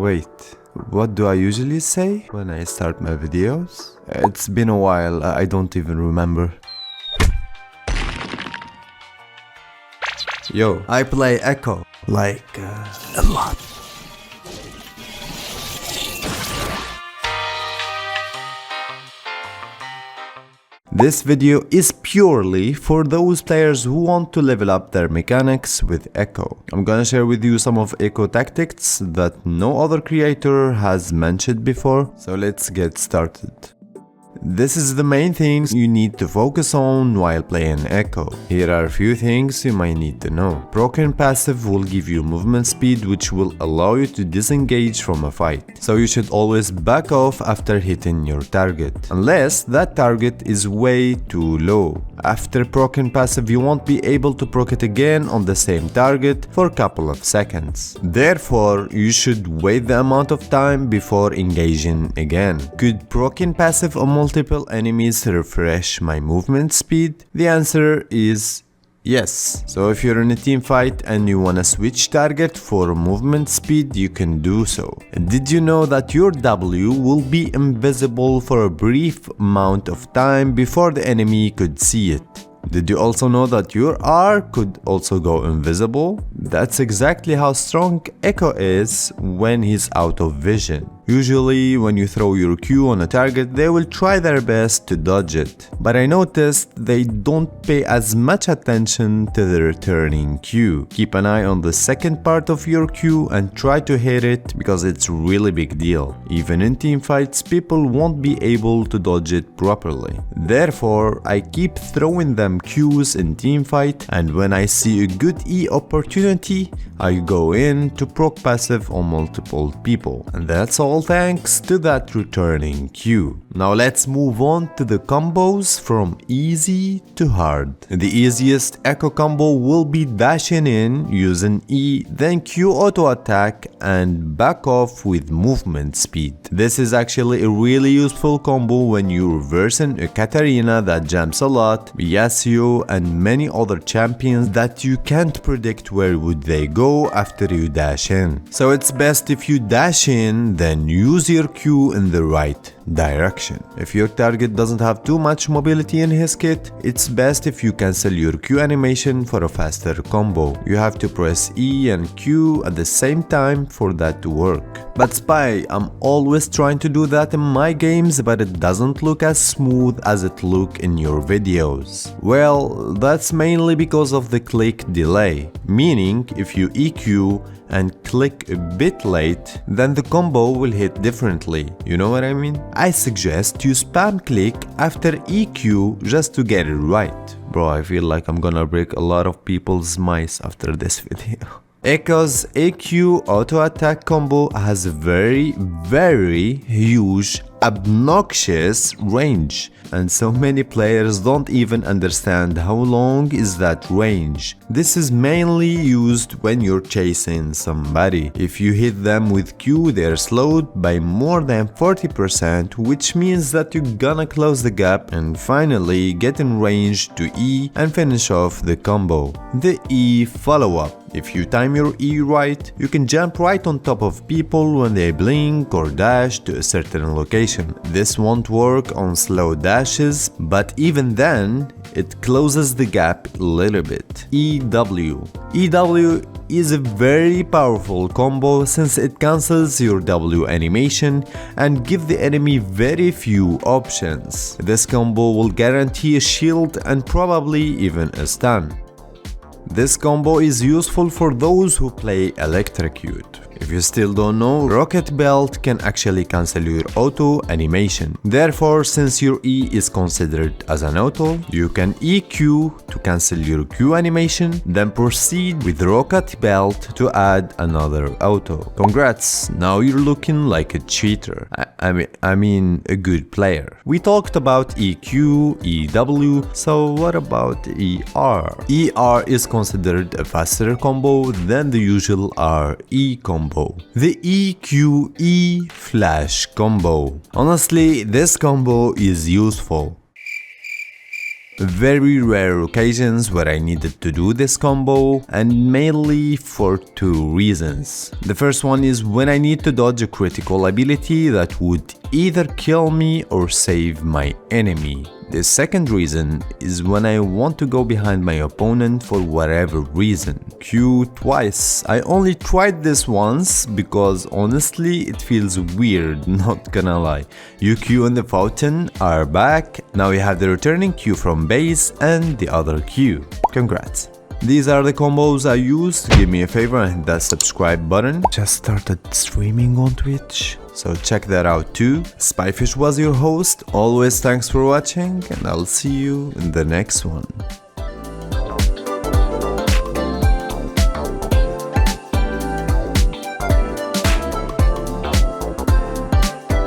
Wait, what do I usually say when I start my videos? It's been a while, I don't even remember. Yo, I play Ekko, like, a lot. This video is purely for those players who want to level up their mechanics with Ekko. I'm gonna share with you some of Ekko tactics that no other creator has mentioned before, so let's get started. This is the main things you need to focus on while playing Ekko. Here are a few things you might need to know. Broken passive will give you movement speed, which will allow you to disengage from a fight. So you should always back off after hitting your target, unless that target is way too low. After broken passive, you won't be able to proc it again on the same target for a couple of seconds. Therefore, you should wait the amount of time before engaging again. Could broken passive on multiple enemies refresh my movement speed? The answer is yes. So if you're in a team fight and you wanna switch target for movement speed, you can do so. Did you know that your W will be invisible for a brief amount of time before the enemy could see it? Did you also know that your R could also go invisible? That's exactly how strong Ekko is when he's out of vision. Usually, when you throw your Q on a target, they will try their best to dodge it. But I noticed they don't pay as much attention to the returning Q. Keep an eye on the second part of your Q and try to hit it because it's a really big deal. Even in team fights, people won't be able to dodge it properly. Therefore, I keep throwing them Qs in team fight, and when I see a good E opportunity, I go in to proc passive on multiple people. And that's all thanks to that returning Q. Now let's move on to the combos from easy to hard. The easiest Ekko combo will be dashing in using E, then Q auto attack and back off with movement speed. This is actually a really useful combo when you're versing a Katarina that jumps a lot, Yasuo and many other champions that you can't predict where would they go after you dash in. So it's best if you dash in, then use your Q in the right direction. If your target doesn't have too much mobility in his kit, it's best if you cancel your Q animation for a faster combo. You have to press E and Q at the same time for that to work. But Spy, I'm always trying to do that in my games, but it doesn't look as smooth as it looks in your videos. Well, that's mainly because of the click delay, meaning if you EQ and click a bit late, then the combo will hit differently. You know what I mean? I suggest you spam click after EQ just to get it right. Bro, I feel like I'm gonna break a lot of people's mice after this video. Ekko's AQ auto attack combo has a very huge, obnoxious range, and so many players don't even understand how long is that range. This is mainly used when you're chasing somebody. If you hit them with Q, they're slowed by more than 40%, which means that you're gonna close the gap and finally get in range to E and finish off the combo. The E follow-up. If you time your E right, you can jump right on top of people when they blink or dash to a certain location. This won't work on slow dashes, but even then, it closes the gap a little bit. EW. EW is a very powerful combo since it cancels your W animation and give the enemy very few options. This combo will guarantee a shield and probably even a stun. This combo is useful for those who play Electrocute. If you still don't know, Rocket Belt can actually cancel your auto animation. Therefore, since your E is considered as an auto, you can EQ to cancel your Q animation, then proceed with Rocket Belt to add another auto. Congrats, now you're looking like a cheater. I mean a good player. We talked about EQ, EW, so what about ER? ER is considered a faster combo than the usual RE combo. The EQE flash combo. Honestly, this combo is useful. Very rare occasions where I needed to do this combo, and mainly for two reasons. The first one is when I need to dodge a critical ability that would either kill me or save my enemy. The second reason is when I want to go behind my opponent for whatever reason. Q twice. I only tried this once because honestly it feels weird, not gonna lie. You Q and the fountain are back. Now you have the returning Q from base and the other Q. Congrats. These are the combos I used. Give me a favor and hit that subscribe button. Just started streaming on Twitch, so check that out too. Spyfish was your host. Always thanks for watching, and I'll see you in the next one.